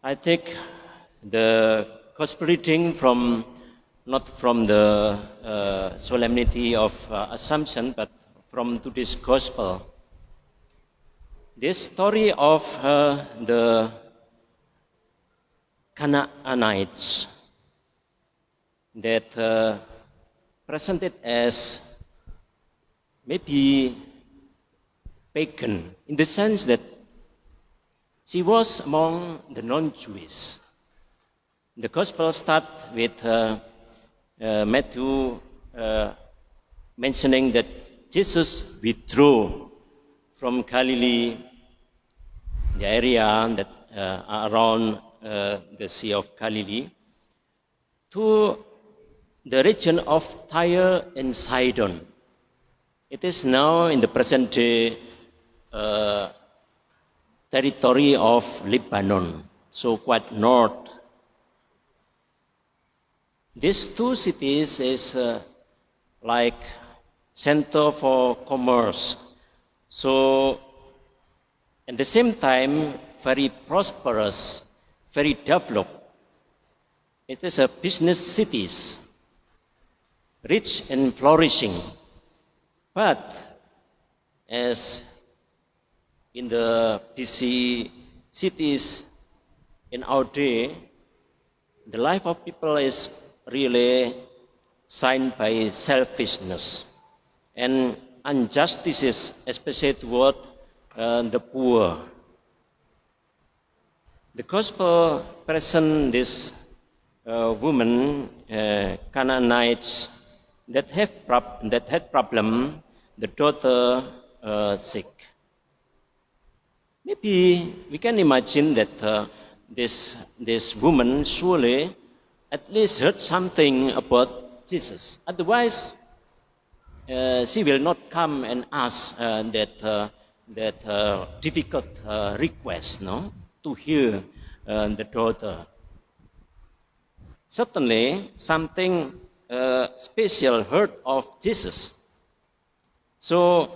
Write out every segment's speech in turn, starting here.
I take the gospel reading from not from the solemnity of Assumption, but from today's gospel. This story of the Canaanites that presented as maybe pagan, in the sense that she was among the non-Jewish. The gospel starts with Matthew mentioning that Jesus withdrew from Galilee, the area that around the Sea of Galilee, to the region of Tyre and Sidon. It is now in the present day territory of Lebanon, so quite north. These two cities is like center for commerce. So at the same time, very prosperous, very developed. It is a business cities, rich and flourishing. But as in the busy cities in our day, the life of people is really signed by selfishness and injustices, especially toward the poor. The gospel presents this woman, Canaanites, that had problem, the daughter sick. Maybe we can imagine that this woman surely at least heard something about Jesus. Otherwise, she will not come and ask that difficult request, no, to heal the daughter. Certainly, something special heard of Jesus. So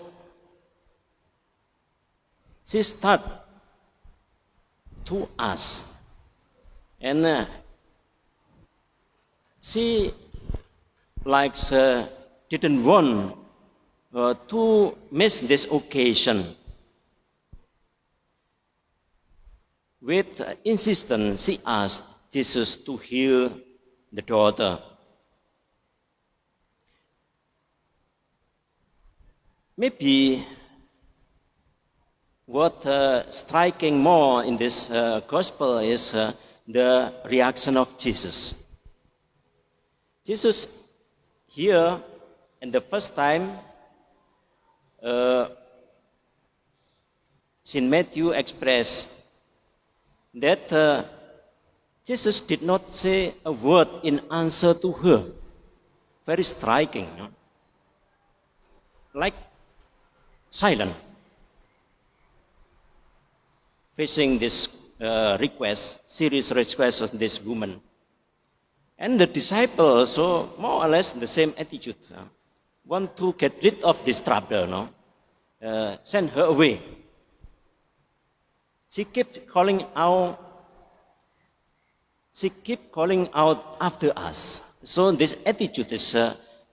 she start to ask, and she didn't want to miss this occasion. With insistence, she asked Jesus to heal the daughter. Maybe what striking more in this gospel is the reaction of Jesus. Jesus here, and the first time, St. Matthew expressed that Jesus did not say a word in answer to her. Very striking, no? Like silent, facing this serious request of this woman. And the disciples also more or less the same attitude. Want to get rid of this trouble, no? Send her away. She kept calling out after us. So this attitude is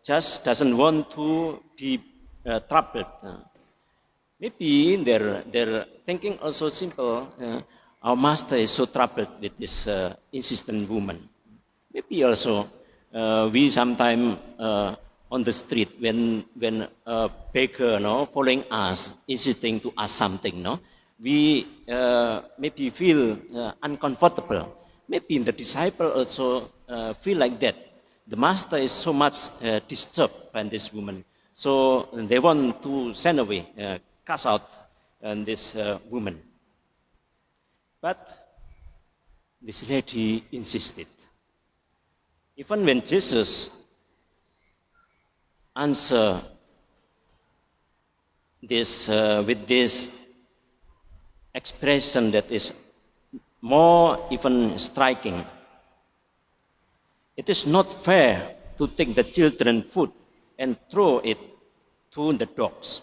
just doesn't want to be troubled. Maybe they're thinking also simple. Our master is so troubled with this insistent woman. Maybe also we sometimes on the street when a beggar, no, following us, insisting to ask something, no, we maybe feel uncomfortable. Maybe the disciple also feel like that. The master is so much disturbed by this woman, so they want to send away, cast out this woman. But this lady insisted. Even when Jesus answered this with this expression that is more even striking. It is not fair to take the children's food and throw it to the dogs.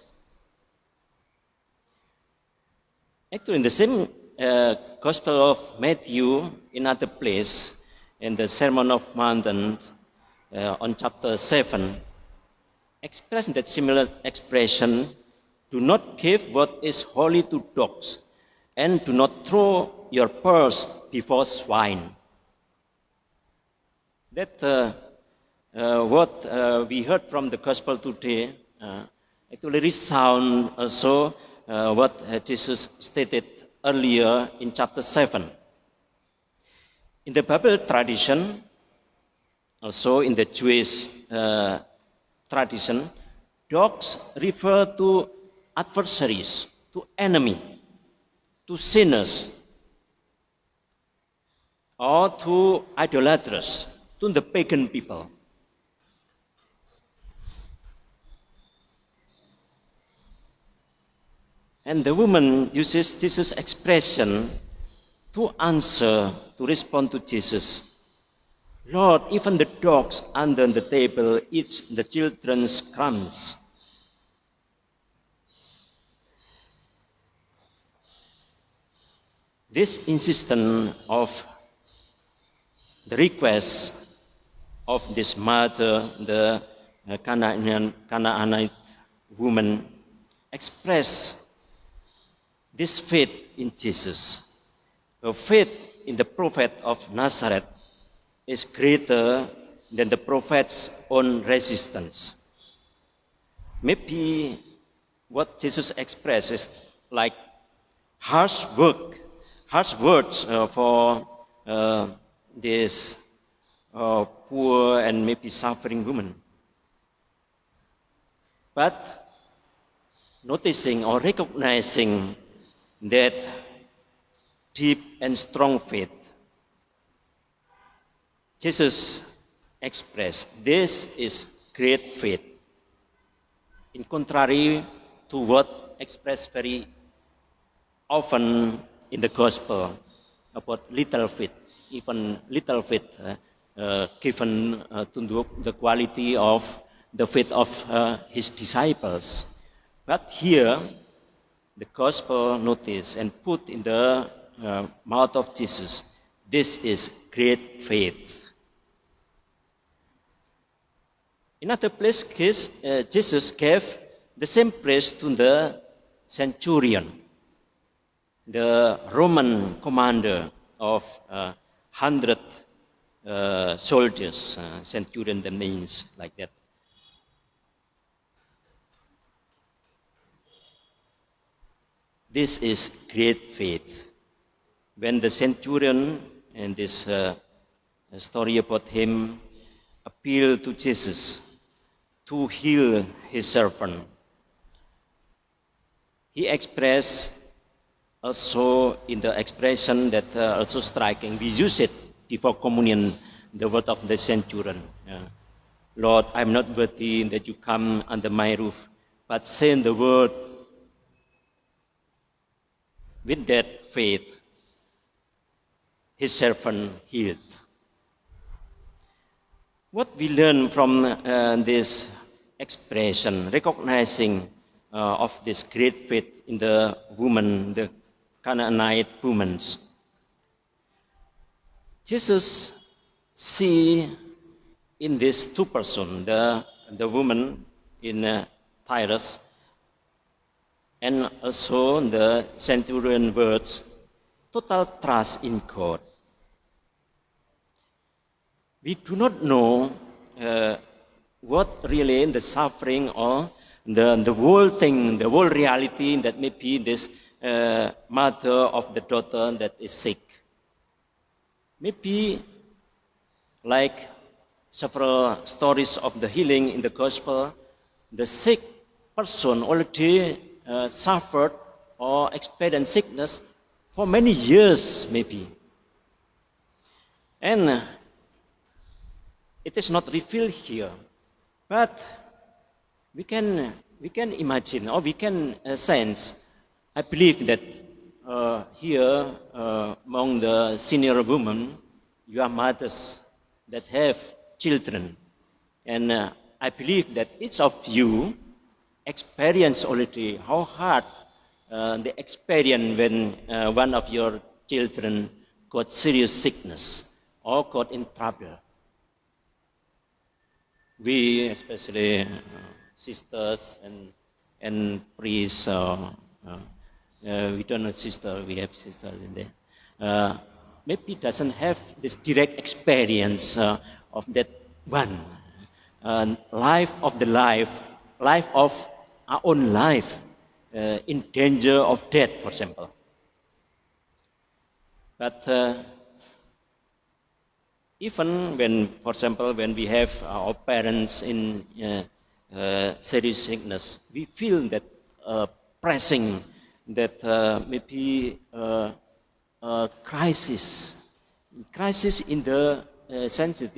Actually, in the same Gospel of Matthew, in other place, in the Sermon of Mountain, on chapter 7, express that similar expression: do not give what is holy to dogs, and do not throw your pearls before swine. That what we heard from the gospel today actually resound also what Jesus stated earlier in chapter 7. In the Bible tradition, also in the Jewish tradition, dogs refer to adversaries, to enemy, to sinners, or to idolaters, to the pagan people. And the woman uses this expression to answer, to respond to Jesus. Lord, even the dogs under the table eat the children's crumbs. This insistence of the request of this mother, the Canaanite woman, express this faith in Jesus. Her faith in the prophet of Nazareth is greater than the prophet's own resistance. Maybe what Jesus expresses like harsh words for this poor and maybe suffering woman. But noticing or recognizing that deep and strong faith, Jesus expressed, this is great faith, in contrary to what expressed very often in the gospel about little faith, even little faith given to the quality of the faith of his disciples. But here, the gospel notice and put in the mouth of Jesus, this is great faith. In other place, Jesus gave the same praise to the centurion, the Roman commander of 100 soldiers. Centurion, that means like that. This is great faith. When the centurion, and this story about him, appealed to Jesus to heal his servant, he expressed also in the expression that also striking, we use it before communion, the word of the centurion. Lord, I'm not worthy that you come under my roof, but say the word. With that faith, his servant healed. What we learn from this expression, recognizing of this great faith in the woman, the Canaanite woman, Jesus see in these two persons, the woman in Tyrus, and also the centurion words, total trust in God. We do not know what really the suffering or the whole thing, the whole reality that may be this mother of the daughter that is sick. Maybe like several stories of the healing in the gospel, the sick person already suffered or experienced sickness for many years maybe. And it is not revealed here, but we can imagine or we can sense, I believe that here among the senior women, you are mothers that have children. And I believe that each of you experience already how hard the experience when one of your children got serious sickness or got in trouble. We, especially sisters and priests, we don't know sister, we have sisters in there. Maybe doesn't have this direct experience of that one. Life of our own life in danger of death, for example. But even when, for example, when we have our parents in serious sickness, we feel that pressing, that maybe crisis in the sense that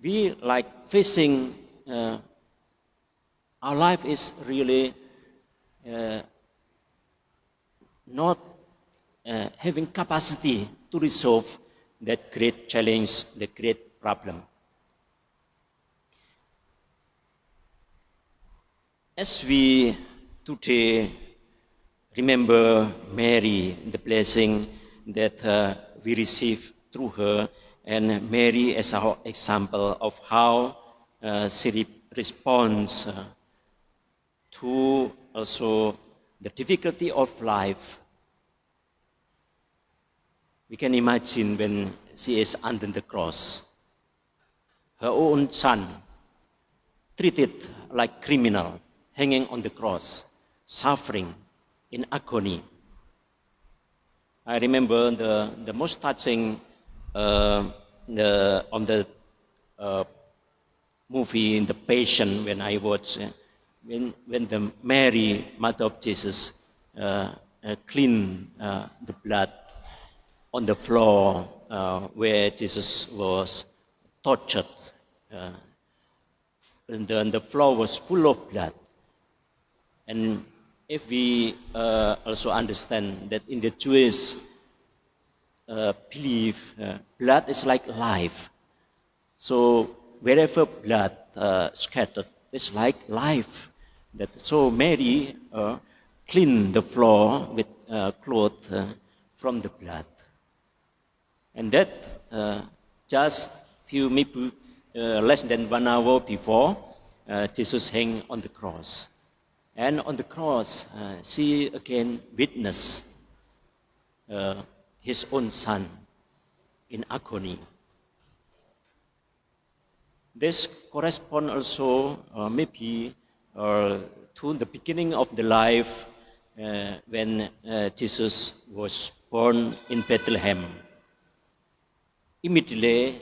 we like facing our life is really not having capacity to resolve that great challenge, the great problem. As we today remember Mary, the blessing that we receive through her, and Mary as our example of how she responds to also the difficulty of life. We can imagine when she is under the cross, her own son treated like criminal, hanging on the cross, suffering in agony. I remember the most touching on the movie in The Passion when I watched when the Mary, mother of Jesus, cleaned the blood on the floor where Jesus was tortured. And the floor was full of blood. And if we also understand that in the Jewish belief, blood is like life. So wherever blood scattered, it's like life. So Mary cleaned the floor with cloth from the blood. And that just maybe less than 1 hour before Jesus hung on the cross. And on the cross, she again witnessed his own son in agony. This corresponds also maybe to the beginning of the life when Jesus was born in Bethlehem. Immediately,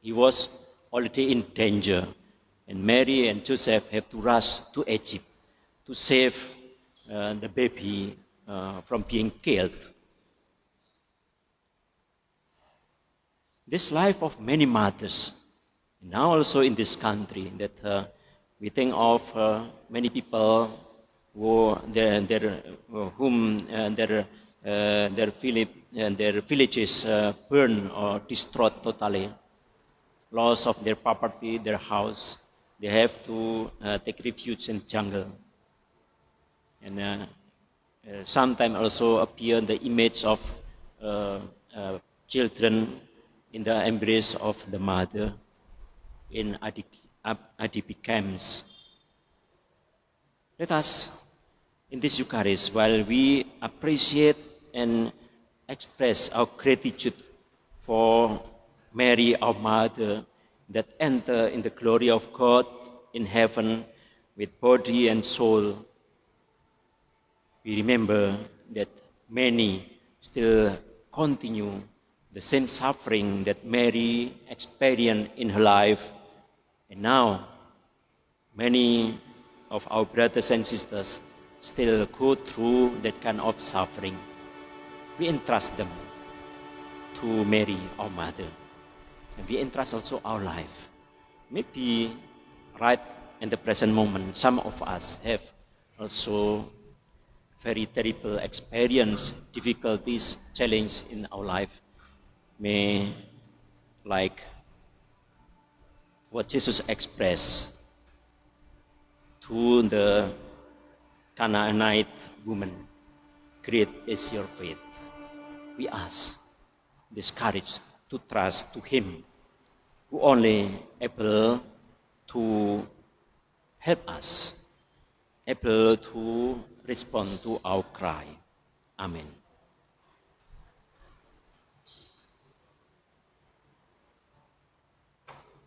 he was already in danger, and Mary and Joseph have to rush to Egypt to save the baby from being killed. This life of many mothers, now also in this country, that we think of many people their villages burned or destroyed totally, loss of their property, their house. They have to take refuge in jungle. And sometimes also appear the image of children in the embrace of the mother in IDP camps. Let us, in this Eucharist, while we appreciate and express our gratitude for Mary, our mother, that enter in the glory of God in heaven with body and soul, we remember that many still continue the same suffering that Mary experienced in her life. And now, many of our brothers and sisters still go through that kind of suffering. We entrust them to Mary, our mother. And we entrust also our life. Maybe right in the present moment, some of us have also very terrible experience, difficulties, challenges in our life. May, like what Jesus expressed to the Canaanite woman, great is your faith. We ask this courage to trust to Him, who only able to help us, able to respond to our cry. Amen.